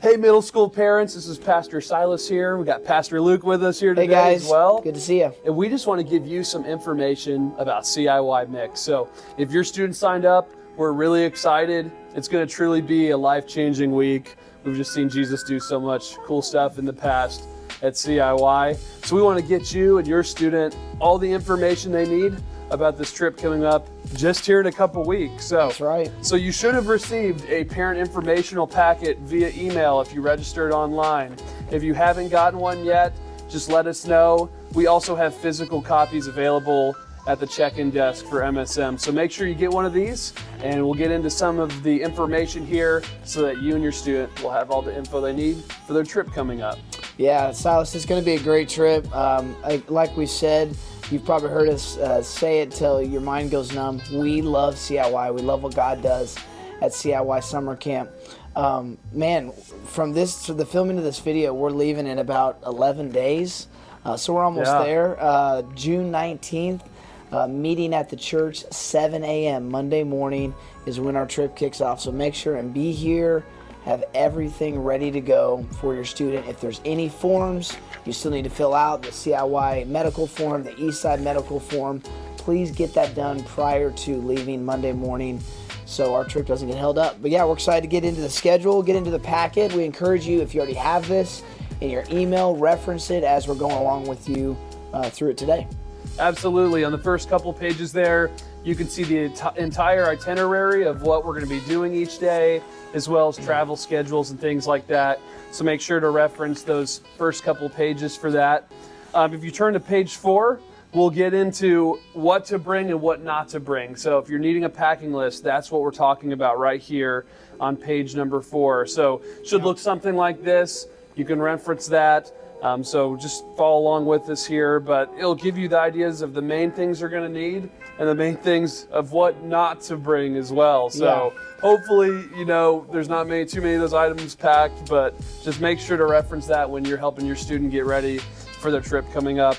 Hey, middle school parents, this is Pastor Silas here. We got Pastor Luke with us here today guys. as well. Good to see you. And we just want to give you some information about CIY Mix. So if your student signed up, we're really excited. It's going to truly be a life-changing week. We've just seen Jesus do so much cool stuff in the past at CIY. So we want to get you and your student all the information they need about this trip coming up just here in a couple weeks. So, that's right. So you should have received a parent informational packet via email if you registered online. If you haven't gotten one yet, just let us know. We also have physical copies available at the check-in desk for MSM. So make sure you get one of these, and we'll get into some of the information here so that you and your student will have all the info they need for their trip coming up. Yeah, Silas, it's going to be a great trip. Like we said, you've probably heard us say it till your mind goes numb. We love CIY. We love what God does at CIY Summer Camp. Man, from this to the filming of this video, we're leaving in about 11 days. So we're almost there. June 19th, meeting at the church, 7 a.m. Monday morning is when our trip kicks off. So make sure and be here. Have everything ready to go for your student. If there's any forms you still need to fill out, the CIY medical form, the Eastside medical form, please get that done prior to leaving Monday morning so our trip doesn't get held up. But yeah, we're excited to get into the schedule, get into the packet. We encourage you, if you already have this in your email, reference it as we're going along with you through it today. Absolutely. On the first couple pages there, you can see the entire itinerary of what we're going to be doing each day, as well as travel schedules and things like that. So make sure to reference those first couple pages for that. If you turn to page 4, we'll get into what to bring and what not to bring. So if you're needing a packing list, that's what we're talking about right here on page number 4. So it should look something like this. You can reference that. So just follow along with us here, but it'll give you the ideas of the main things you're going to need and the main things of what not to bring as well. So hopefully, there's not too many of those items packed, but just make sure to reference that when you're helping your student get ready for their trip coming up.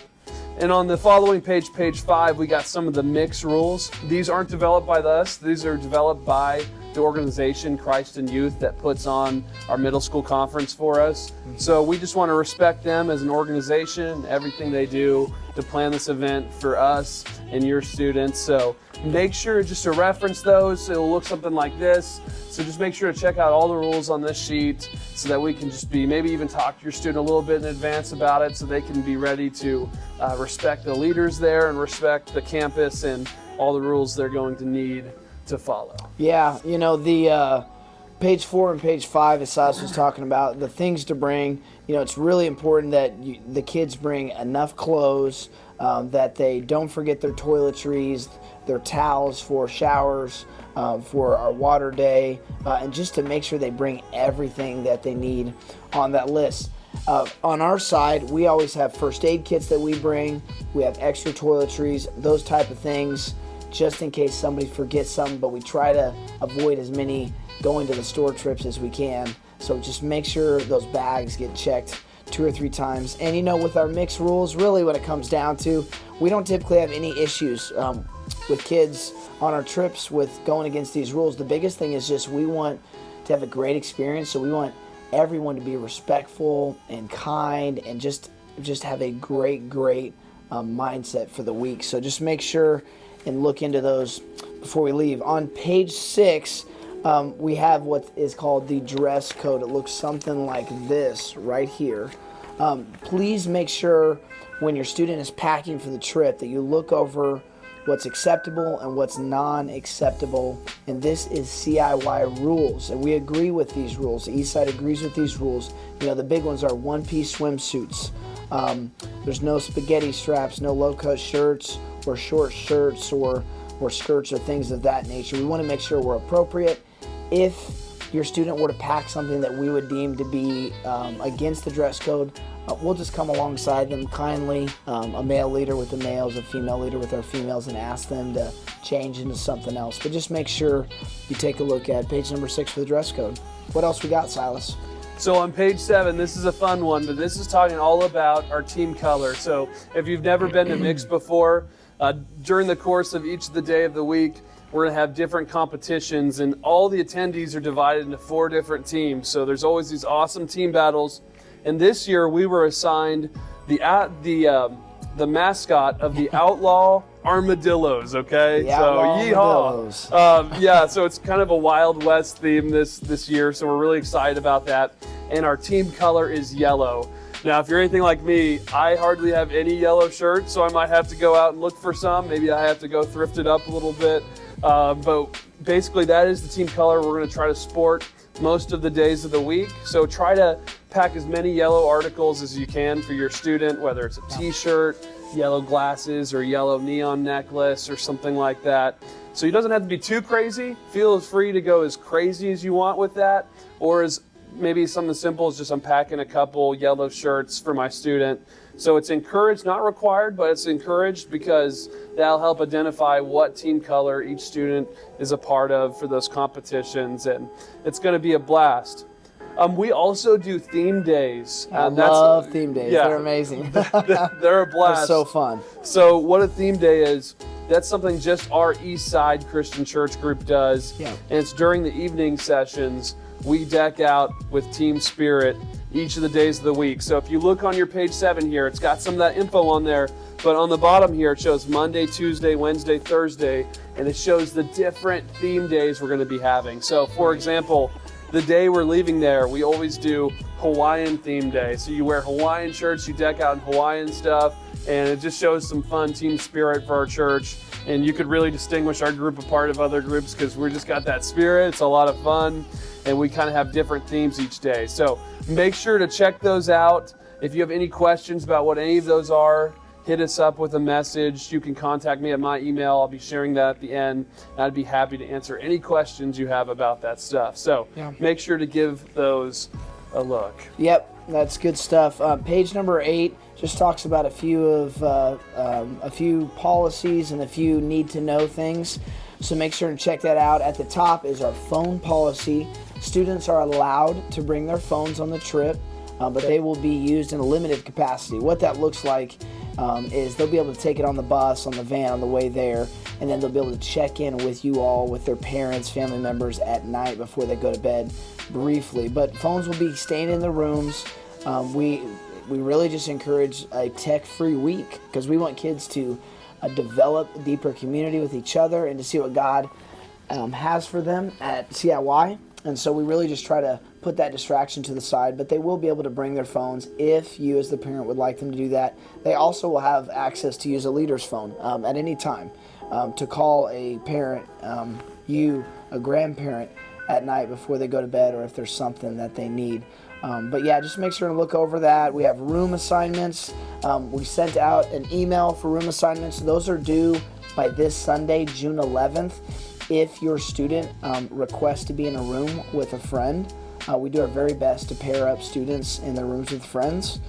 And on the following page, page 5, we got some of the mix rules. These aren't developed by us. These are developed by the organization Christ and Youth that puts on our middle school conference for us. So we just want to respect them as an organization, everything they do to plan this event for us and your students. So make sure just to reference those. It'll look something like this. So just make sure to check out all the rules on this sheet so that we can just maybe even talk to your student a little bit in advance about it so they can be ready to respect the leaders there and respect the campus and all the rules they're going to need to follow. Yeah, the page 4 and page 5, as Silas was talking about, the things to bring. It's really important that the kids bring enough clothes, that they don't forget their toiletries, their towels for showers, for our water day, and just to make sure they bring everything that they need on that list. On our side, we always have first aid kits that we bring. We have extra toiletries, those type of things, just in case somebody forgets something, but we try to avoid as many going to the store trips as we can. So just make sure those bags get checked 2 or 3 times. And with our mix rules, really what it comes down to, we don't typically have any issues with kids on our trips with going against these rules. The biggest thing is just we want to have a great experience, so we want everyone to be respectful and kind and just have a great mindset for the week. So just make sure and look into those before we leave. On page 6, we have what is called the dress code. It looks something like this right here. Please make sure when your student is packing for the trip that you look over what's acceptable and what's non-acceptable. And this is CIY rules, and we agree with these rules. The Eastside agrees with these rules. The big ones are one-piece swimsuits. There's no spaghetti straps, no low-cut shirts or short shirts or skirts or things of that nature. We want to make sure we're appropriate. If your student were to pack something that we would deem to be against the dress code, we'll just come alongside them kindly, a male leader with the males, a female leader with our females, and ask them to change into something else. But just make sure you take a look at page number 6 for the dress code. What else we got, Silas? So on page 7, this is a fun one, but this is talking all about our team color. So if you've never been to Mix before, during the course of each of the day of the week, we're going to have different competitions, and all the attendees are divided into 4 different teams. So there's always these awesome team battles. And this year we were assigned the mascot of the Outlaw Armadillos, okay? The Outlaw Armadillos. Yeah, so it's kind of a Wild West theme this year, so we're really excited about that. And our team color is yellow. Now, if you're anything like me, I hardly have any yellow shirts, so I might have to go out and look for some. Maybe I have to go thrift it up a little bit. But basically, that is the team color we're going to try to sport most of the days of the week. So try to pack as many yellow articles as you can for your student, whether it's a t-shirt, yellow glasses, or yellow neon necklace or something like that. So it doesn't have to be too crazy. Feel free to go as crazy as you want with that, or as maybe something simple as just I'm packing a couple yellow shirts for my student. So it's encouraged, not required, but it's encouraged because that'll help identify what team color each student is a part of for those competitions, and it's going to be a blast. We also do theme days. I love theme days. Yeah, they're amazing. They're a blast. They're so fun. So what a theme day is, that's something just our East Side Christian Church group does. Yeah. And it's during the evening sessions. We deck out with team spirit each of the days of the week. So if you look on your page 7 here, it's got some of that info on there. But on the bottom here, it shows Monday, Tuesday, Wednesday, Thursday, and it shows the different theme days we're going to be having. So for example, the day we're leaving there, we always do Hawaiian theme day. So you wear Hawaiian shirts, you deck out in Hawaiian stuff, and it just shows some fun team spirit for our church. And you could really distinguish our group apart of other groups because we just got that spirit. It's a lot of fun, and we kind of have different themes each day. So make sure to check those out. If you have any questions about what any of those are, hit us up with a message. You can contact me at my email. I'll be sharing that at the end. And I'd be happy to answer any questions you have about that stuff. So make sure to give those a look. Yep, that's good stuff. Page number 8 just talks about a few policies and a few need-to-know things. So make sure to check that out. At the top is our phone policy. Students are allowed to bring their phones on the trip, but they will be used in a limited capacity. What that looks like is they'll be able to take it on the bus, on the van, on the way there, and then they'll be able to check in with you all, with their parents, family members at night before they go to bed briefly. But phones will be staying in the rooms. We really just encourage a tech-free week because we want kids to develop a deeper community with each other and to see what God has for them at CIY. And so we really just try to put that distraction to the side, but they will be able to bring their phones if you as the parent would like them to do that. They also will have access to use a leader's phone at any time to call a parent, a grandparent at night before they go to bed, or if there's something that they need. But yeah, just make sure to look over that. We have room assignments. We sent out an email for room assignments. Those are due by this Sunday, June 11th. If your student requests to be in a room with a friend, we do our very best to pair up students in their rooms with friends.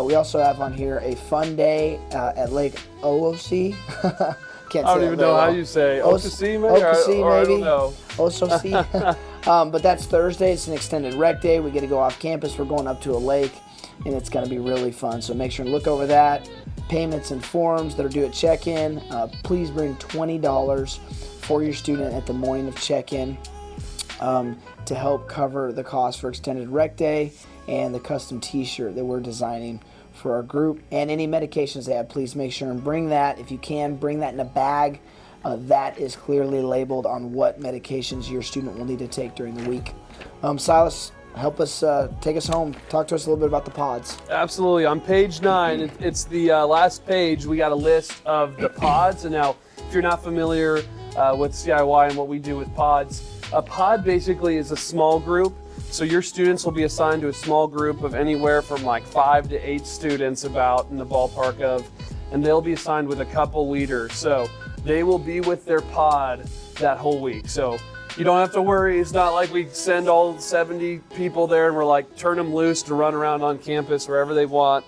We also have on here a fun day at Lake OOC. I don't even know how you say Okasi, maybe? Okasi, I maybe. don't know. Ososi. But that's Thursday. It's an extended rec day. We get to go off campus. We're going up to a lake, and it's going to be really fun. So make sure to look over that. Payments and forms that are due at check-in. Please bring $20 for your student at the morning of check-in to help cover the cost for extended rec day and the custom t-shirt that we're designing for our group. And any medications they have, please make sure and bring that. If you can, bring that in a bag. That is clearly labeled on what medications your student will need to take during the week. Silas, help us, take us home. Talk to us a little bit about the pods. Absolutely. On page 9, it's the last page. We got a list of the pods. And now, if you're not familiar with CIY and what we do with pods, a pod basically is a small group. So your students will be assigned to a small group of anywhere from like 5 to 8 students about in the ballpark of, and they'll be assigned with a couple leaders. So they will be with their pod that whole week. So you don't have to worry. It's not like we send all 70 people there and we're like, turn them loose to run around on campus wherever they want.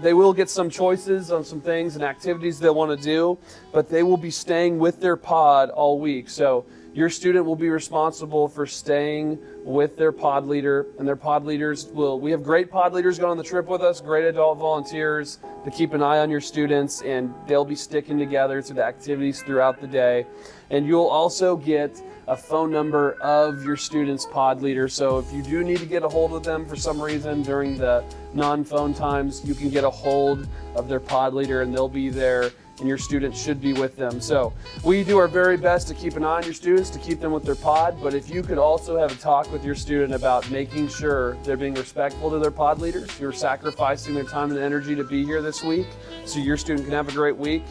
They will get some choices on some things and activities they'll want to do, but they will be staying with their pod all week. So your student will be responsible for staying with their pod leader, and their pod leaders we have great pod leaders going on the trip with us, great adult volunteers to keep an eye on your students, and they'll be sticking together through the activities throughout the day. And you'll also get a phone number of your student's pod leader. So if you do need to get a hold of them for some reason during the non-phone times, you can get a hold of their pod leader and they'll be there, and your students should be with them. So we do our very best to keep an eye on your students, to keep them with their pod, but if you could also have a talk with your student about making sure they're being respectful to their pod leaders, you're sacrificing their time and energy to be here this week so your student can have a great week.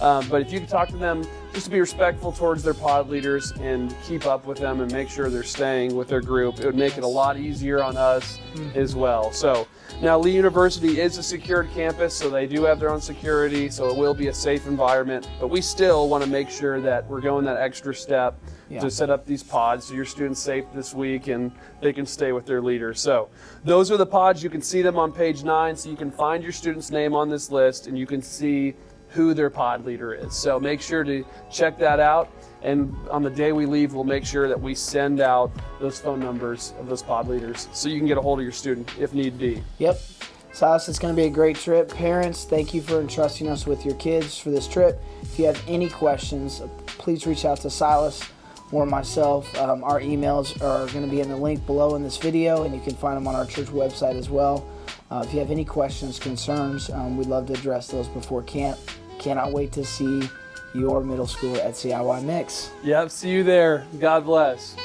But if you could talk to them just to be respectful towards their pod leaders and keep up with them and make sure they're staying with their group, it would make it a lot easier on us as well. So now Lee University is a secured campus, so they do have their own security, so it will be a safe environment, but we still want to make sure that we're going that extra step to set up these pods so your students safe this week and they can stay with their leaders. So those are the pods. You can see them on page 9, so you can find your student's name on this list and you can see who their pod leader is. So make sure to check that out, and on the day we leave, we'll make sure that we send out those phone numbers of those pod leaders so you can get a hold of your student if need be. Yep. Silas, it's going to be a great trip. Parents, thank you for entrusting us with your kids for this trip. If you have any questions, please reach out to Silas or myself. Our emails are going to be in the link below in this video, and you can find them on our church website as well. If you have any questions, concerns, we'd love to address those before camp. Cannot wait to see your middle schooler at CIY Mix. Yep, see you there. God bless.